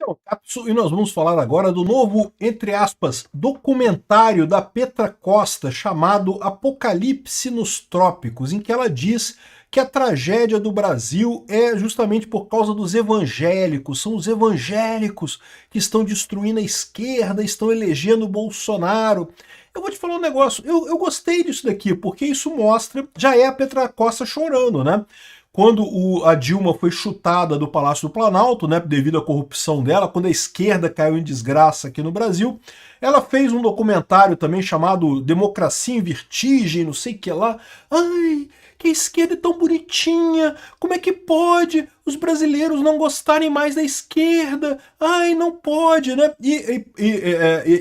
é o Capsu e nós vamos falar agora do novo, entre aspas, documentário da Petra Costa chamado Apocalipse nos Trópicos, em que ela diz que a tragédia do Brasil é justamente por causa dos evangélicos, são os evangélicos que estão destruindo a esquerda, estão elegendo o Bolsonaro. Eu vou te falar um negócio, eu gostei disso daqui, porque isso mostra, já é a Petra Costa chorando, né? Quando a Dilma foi chutada do Palácio do Planalto, né, devido à corrupção dela, quando a esquerda caiu em desgraça aqui no Brasil, ela fez um documentário também chamado Democracia em Vertigem, não sei o que lá. Ai, que a esquerda é tão bonitinha, como é que pode os brasileiros não gostarem mais da esquerda? Ai, não pode, né? E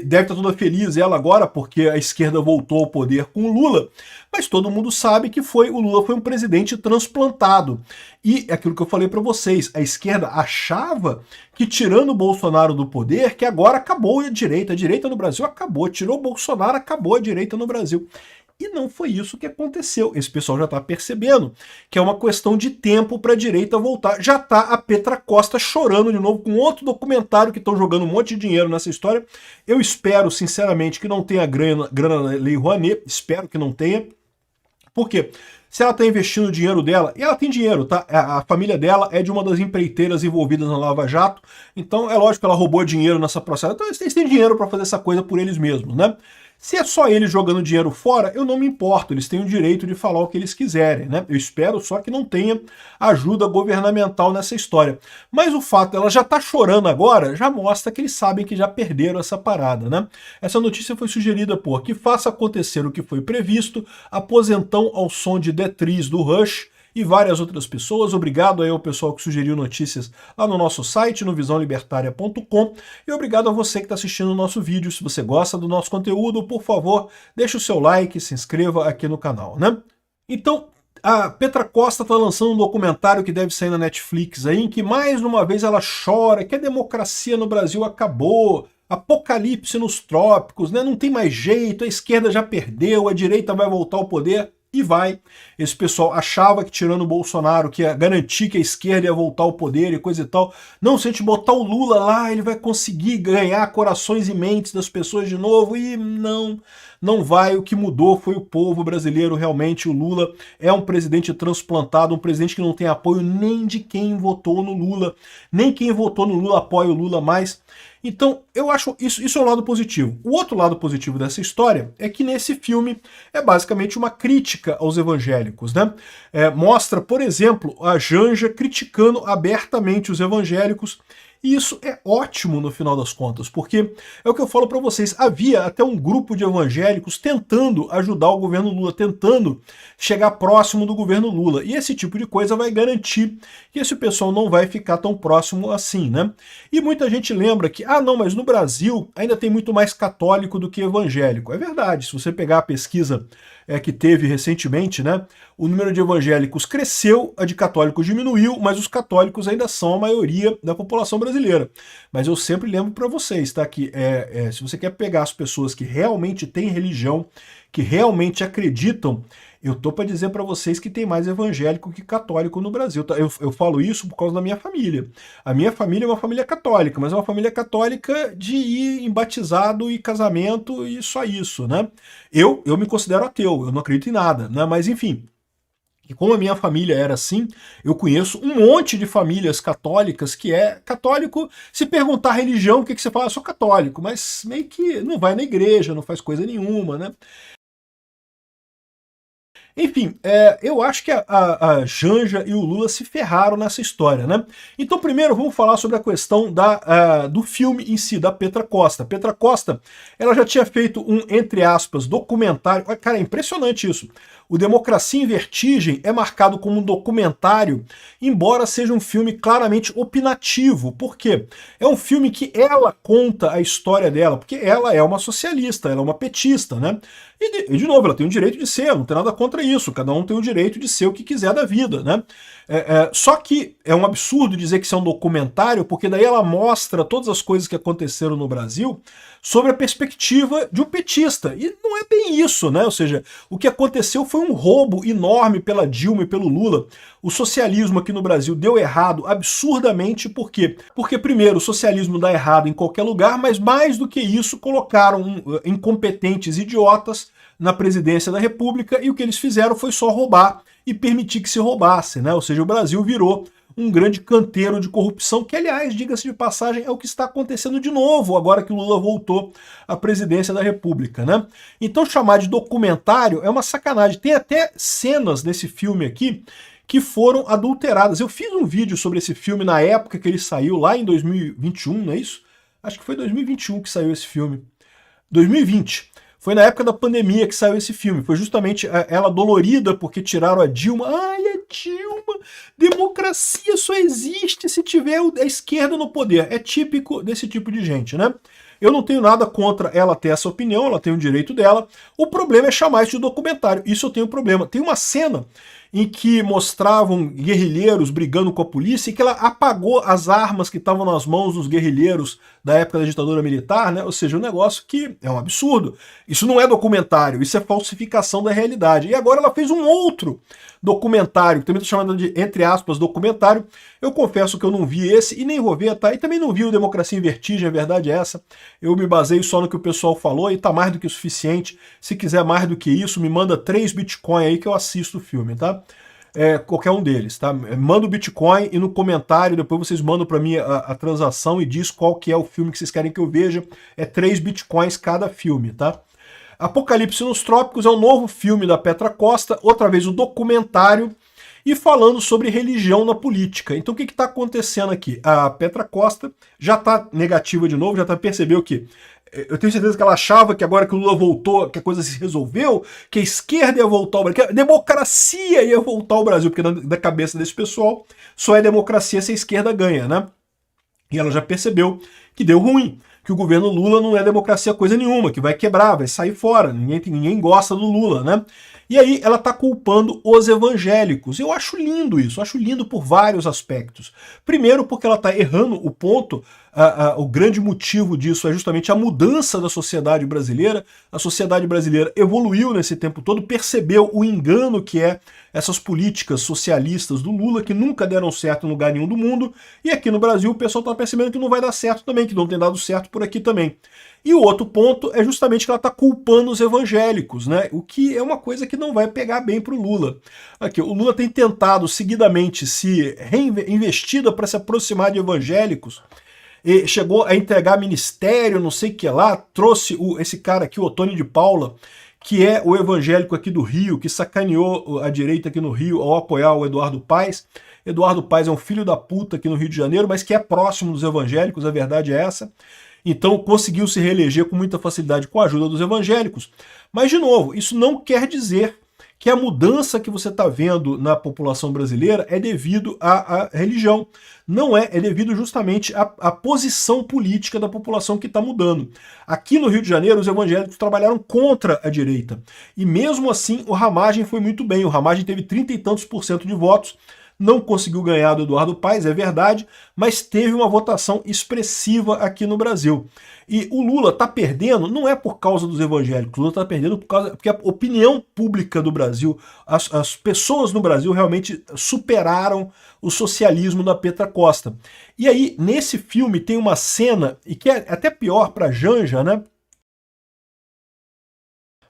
deve estar toda feliz ela agora, porque a esquerda voltou ao poder com o Lula, mas todo mundo sabe que o Lula foi um presidente transplantado. E é aquilo que eu falei para vocês, a esquerda achava que tirando o Bolsonaro do poder, que agora acabou a direita no Brasil acabou, tirou o Bolsonaro, acabou a direita no Brasil. E não foi isso que aconteceu. Esse pessoal já está percebendo que é uma questão de tempo para a direita voltar. Já está a Petra Costa chorando de novo com outro documentário que estão jogando um monte de dinheiro nessa história. Eu espero, sinceramente, que não tenha grana na Lei Rouanet. Espero que não tenha. Por quê? Se ela está investindo o dinheiro dela, e ela tem dinheiro, tá? A família dela é de uma das empreiteiras envolvidas na Lava Jato, então é lógico que ela roubou dinheiro nessa processo. Então eles têm dinheiro para fazer essa coisa por eles mesmos, né? Se é só eles jogando dinheiro fora, eu não me importo, eles têm o direito de falar o que eles quiserem, né? Eu espero só que não tenha ajuda governamental nessa história. Mas o fato dela já tá chorando agora, já mostra que eles sabem que já perderam essa parada, né? Essa notícia foi sugerida por Que Faça Acontecer o que Foi Previsto, Aposentão ao Som de Detriz do Rush, e várias outras pessoas. Obrigado aí ao pessoal que sugeriu notícias lá no nosso site, no visãolibertaria.com, e obrigado a você que está assistindo o nosso vídeo. Se você gosta do nosso conteúdo, por favor, deixe o seu like, se inscreva aqui no canal, né? Então, a Petra Costa está lançando um documentário que deve sair na Netflix aí, em que mais uma vez ela chora que a democracia no Brasil acabou, apocalipse nos trópicos, né? Não tem mais jeito, a esquerda já perdeu, a direita vai voltar ao poder. E vai. Esse pessoal achava que tirando o Bolsonaro, que ia garantir que a esquerda ia voltar ao poder e coisa e tal. Não, se a gente botar o Lula lá, ele vai conseguir ganhar corações e mentes das pessoas de novo. E não vai. O que mudou foi o povo brasileiro. Realmente o Lula é um presidente transplantado, um presidente que não tem apoio nem de quem votou no Lula. Nem quem votou no Lula apoia o Lula mais. Então, eu acho isso é um lado positivo. O outro lado positivo dessa história é que nesse filme é basicamente uma crítica aos evangélicos, né? Mostra, por exemplo, a Janja criticando abertamente os evangélicos. E isso é ótimo no final das contas, porque é o que eu falo para vocês, havia até um grupo de evangélicos tentando ajudar o governo Lula, tentando chegar próximo do governo Lula. E esse tipo de coisa vai garantir que esse pessoal não vai ficar tão próximo assim, né? E muita gente lembra que, não, mas no Brasil ainda tem muito mais católico do que evangélico. É verdade, se você pegar a pesquisa que teve recentemente, né, o número de evangélicos cresceu, a de católicos diminuiu, mas os católicos ainda são a maioria da população brasileira. Mas eu sempre lembro para vocês, tá, que se você quer pegar as pessoas que realmente têm religião, que realmente acreditam, eu tô para dizer para vocês que tem mais evangélico que católico no Brasil. Tá? Eu falo isso por causa da minha família. A minha família é uma família católica, mas é uma família católica de ir em batizado e casamento e só isso, né? Eu me considero ateu, eu não acredito em nada, né? Mas enfim. E como a minha família era assim, eu conheço um monte de famílias católicas que é católico. Se perguntar religião, o que você fala? Eu sou católico, mas meio que não vai na igreja, não faz coisa nenhuma, né? Enfim, eu acho que a Janja e o Lula se ferraram nessa história, né? Então, primeiro, vamos falar sobre a questão do filme em si, da Petra Costa. A Petra Costa, ela já tinha feito um, entre aspas, documentário. Cara, é impressionante isso. O Democracia em Vertigem é marcado como um documentário, embora seja um filme claramente opinativo. Por quê? É um filme que ela conta a história dela, porque ela é uma socialista, ela é uma petista, né? E de novo, ela tem o direito de ser, não tem nada contra isso, cada um tem o direito de ser o que quiser da vida, né? Só que é um absurdo dizer que isso é um documentário, porque daí ela mostra todas as coisas que aconteceram no Brasil sobre a perspectiva de um petista. E não é bem isso, né? Ou seja, o que aconteceu foi foi um roubo enorme pela Dilma e pelo Lula. O socialismo aqui no Brasil deu errado absurdamente, por quê? Porque, primeiro, o socialismo dá errado em qualquer lugar, mas mais do que isso, colocaram incompetentes idiotas na presidência da República e o que eles fizeram foi só roubar e permitir que se roubasse, né? Ou seja, o Brasil virou um grande canteiro de corrupção, que, aliás, diga-se de passagem, é o que está acontecendo de novo, agora que o Lula voltou à presidência da República, né? Então, chamar de documentário é uma sacanagem. Tem até cenas desse filme aqui que foram adulteradas. Eu fiz um vídeo sobre esse filme na época que ele saiu, lá em 2021, não é isso? Acho que foi 2021 que saiu esse filme. 2020. Foi na época da pandemia que saiu esse filme. Foi justamente ela dolorida porque tiraram a Dilma. Ai, a Dilma! Democracia só existe se tiver a esquerda no poder. É típico desse tipo de gente, né? Eu não tenho nada contra ela ter essa opinião, ela tem o direito dela. O problema é chamar isso de documentário. Isso eu tenho problema. Tem uma cena em que mostravam guerrilheiros brigando com a polícia e que ela apagou as armas que estavam nas mãos dos guerrilheiros da época da ditadura militar, né? Ou seja, um negócio que é um absurdo. Isso não é documentário, isso é falsificação da realidade. E agora ela fez um outro documentário, que também estou chamando de, entre aspas, documentário. Eu confesso que eu não vi esse e nem vou ver, tá? E também não vi o Democracia em Vertigem, a verdade é essa. Eu me baseio só no que o pessoal falou e tá mais do que o suficiente. Se quiser mais do que isso, me manda 3 Bitcoin aí que eu assisto o filme, tá? Qualquer um deles, tá? Manda o Bitcoin e no comentário depois vocês mandam para mim a transação e diz qual que é o filme que vocês querem que eu veja. É 3 Bitcoins cada filme, tá? Apocalipse nos Trópicos é um novo filme da Petra Costa, outra vez um documentário, e falando sobre religião na política. Então o que está acontecendo aqui? A Petra Costa já está negativa de novo, já percebeu que eu tenho certeza que ela achava que agora que o Lula voltou, que a coisa se resolveu, que a esquerda ia voltar ao Brasil, que a democracia ia voltar ao Brasil, porque na cabeça desse pessoal só é democracia se a esquerda ganha, né? E ela já percebeu que deu ruim, que o governo Lula não é democracia coisa nenhuma, que vai quebrar, vai sair fora, ninguém gosta do Lula, né? E aí ela está culpando os evangélicos. Eu acho lindo isso, acho lindo por vários aspectos. Primeiro porque ela está errando o ponto, o grande motivo disso é justamente a mudança da sociedade brasileira. A sociedade brasileira evoluiu nesse tempo todo, percebeu o engano que é essas políticas socialistas do Lula, que nunca deram certo em lugar nenhum do mundo, e aqui no Brasil o pessoal está percebendo que não vai dar certo também, que não tem dado certo por aqui também. E o outro ponto é justamente que ela está culpando os evangélicos, né? O que é uma coisa que não vai pegar bem para o Lula. Aqui, o Lula tem tentado seguidamente se reinvestida para se aproximar de evangélicos, e chegou a entregar ministério, não sei o que lá, trouxe esse cara aqui, o Otônio de Paula, que é o evangélico aqui do Rio, que sacaneou a direita aqui no Rio ao apoiar o Eduardo Paes. Eduardo Paes é um filho da puta aqui no Rio de Janeiro, mas que é próximo dos evangélicos, a verdade é essa. Então conseguiu se reeleger com muita facilidade com a ajuda dos evangélicos. Mas, de novo, isso não quer dizer que a mudança que você está vendo na população brasileira é devido à religião. Não é devido justamente à posição política da população que está mudando. Aqui no Rio de Janeiro, os evangélicos trabalharam contra a direita. E mesmo assim, o Ramagem foi muito bem. O Ramagem teve 30 e tantos % de votos, não conseguiu ganhar do Eduardo Paes, é verdade, mas teve uma votação expressiva aqui no Brasil. E o Lula está perdendo, não é por causa dos evangélicos, o Lula está perdendo porque a opinião pública do Brasil, as pessoas no Brasil realmente superaram o socialismo da Petra Costa. E aí, nesse filme, tem uma cena, e que é até pior para Janja, né?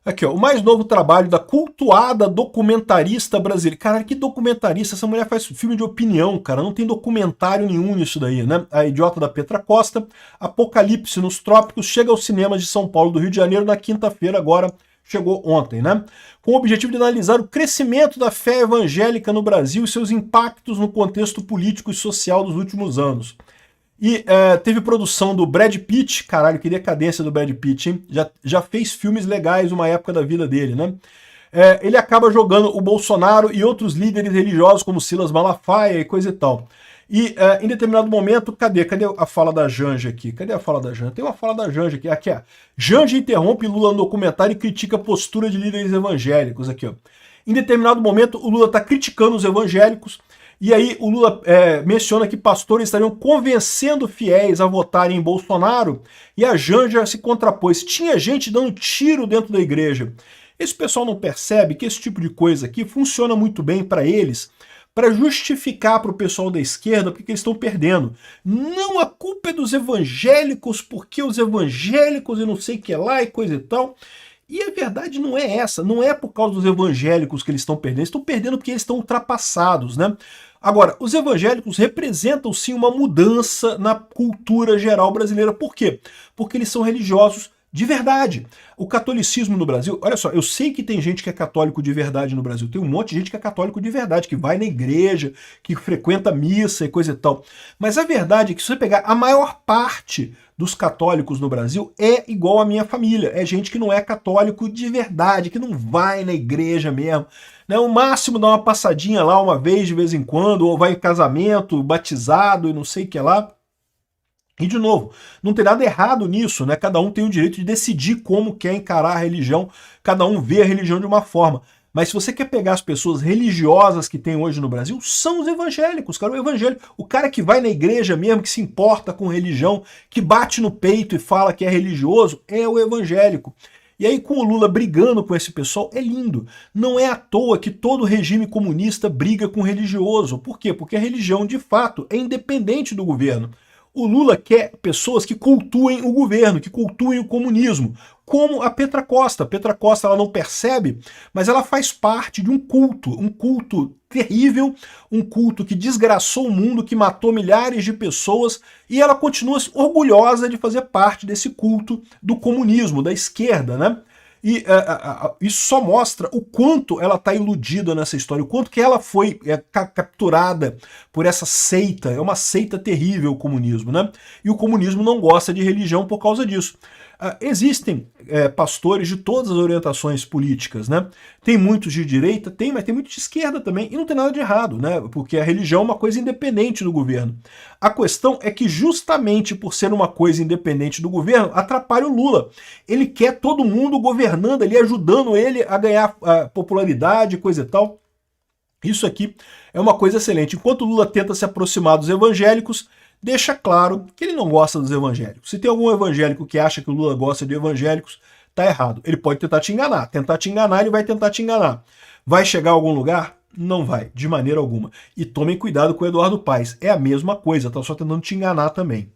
Aqui, ó, o mais novo trabalho da cultuada documentarista brasileira. Cara, que documentarista? Essa mulher faz filme de opinião, cara. Não tem documentário nenhum nisso daí, né? A idiota da Petra Costa, Apocalipse nos Trópicos, chega aos cinemas de São Paulo, do Rio de Janeiro, na quinta-feira, agora chegou ontem, né? Com o objetivo de analisar o crescimento da fé evangélica no Brasil e seus impactos no contexto político e social dos últimos anos. E teve produção do Brad Pitt, caralho, que decadência do Brad Pitt, hein? Já fez filmes legais uma época da vida dele, né? Ele acaba jogando o Bolsonaro e outros líderes religiosos como Silas Malafaia e coisa e tal. E em determinado momento, cadê a fala da Janja aqui? Cadê a fala da Janja? Tem uma fala da Janja aqui. Aqui, ó. Janja interrompe Lula no documentário e critica a postura de líderes evangélicos. Aqui, ó. Em determinado momento, o Lula está criticando os evangélicos. E aí o Lula menciona que pastores estariam convencendo fiéis a votarem em Bolsonaro, e a Janja se contrapôs. Tinha gente dando tiro dentro da igreja. Esse pessoal não percebe que esse tipo de coisa aqui funciona muito bem para eles, para justificar para o pessoal da esquerda porque eles estão perdendo. Não, a culpa é dos evangélicos, porque os evangélicos e não sei o que lá e coisa e tal. E a verdade não é essa, não é por causa dos evangélicos que eles estão perdendo porque eles estão ultrapassados, né? Agora, os evangélicos representam sim uma mudança na cultura geral brasileira. Por quê? Porque eles são religiosos de verdade. O catolicismo no Brasil, olha só, eu sei que tem gente que é católico de verdade no Brasil, tem um monte de gente que é católico de verdade, que vai na igreja, que frequenta missa e coisa e tal. Mas a verdade é que se você pegar a maior parte dos católicos no Brasil é igual a minha família, é gente que não é católico de verdade, que não vai na igreja mesmo, né? O máximo dá uma passadinha lá uma vez de vez em quando, ou vai em casamento, batizado e não sei o que lá. E, de novo, não tem nada errado nisso, né? Cada um tem o direito de decidir como quer encarar a religião, cada um vê a religião de uma forma. Mas se você quer pegar as pessoas religiosas que tem hoje no Brasil, são os evangélicos, cara. O evangélico, o cara que vai na igreja mesmo, que se importa com religião, que bate no peito e fala que é religioso, é o evangélico. E aí, com o Lula brigando com esse pessoal, é lindo. Não é à toa que todo regime comunista briga com o religioso. Por quê? Porque a religião, de fato, é independente do governo. O Lula quer pessoas que cultuem o governo, que cultuem o comunismo, como a Petra Costa. A Petra Costa ela não percebe, mas ela faz parte de um culto terrível, um culto que desgraçou o mundo, que matou milhares de pessoas, e ela continua orgulhosa de fazer parte desse culto do comunismo, da esquerda, né? E isso só mostra o quanto ela está iludida nessa história, o quanto que ela foi capturada por essa seita. É uma seita terrível o comunismo, né? E o comunismo não gosta de religião por causa disso. Existem pastores de todas as orientações políticas, né? Tem muitos de direita, mas tem muitos de esquerda também, e não tem nada de errado, né? Porque a religião é uma coisa independente do governo. A questão é que justamente por ser uma coisa independente do governo, atrapalha o Lula. Ele quer todo mundo governando ali, ajudando ele a ganhar popularidade, coisa e tal. Isso aqui é uma coisa excelente. Enquanto o Lula tenta se aproximar dos evangélicos, deixa claro que ele não gosta dos evangélicos. Se tem algum evangélico que acha que o Lula gosta de evangélicos, tá errado. Ele pode tentar te enganar. Tentar te enganar, ele vai tentar te enganar. Vai chegar a algum lugar? Não vai, de maneira alguma. E tomem cuidado com o Eduardo Paes. É a mesma coisa, tá só tentando te enganar também.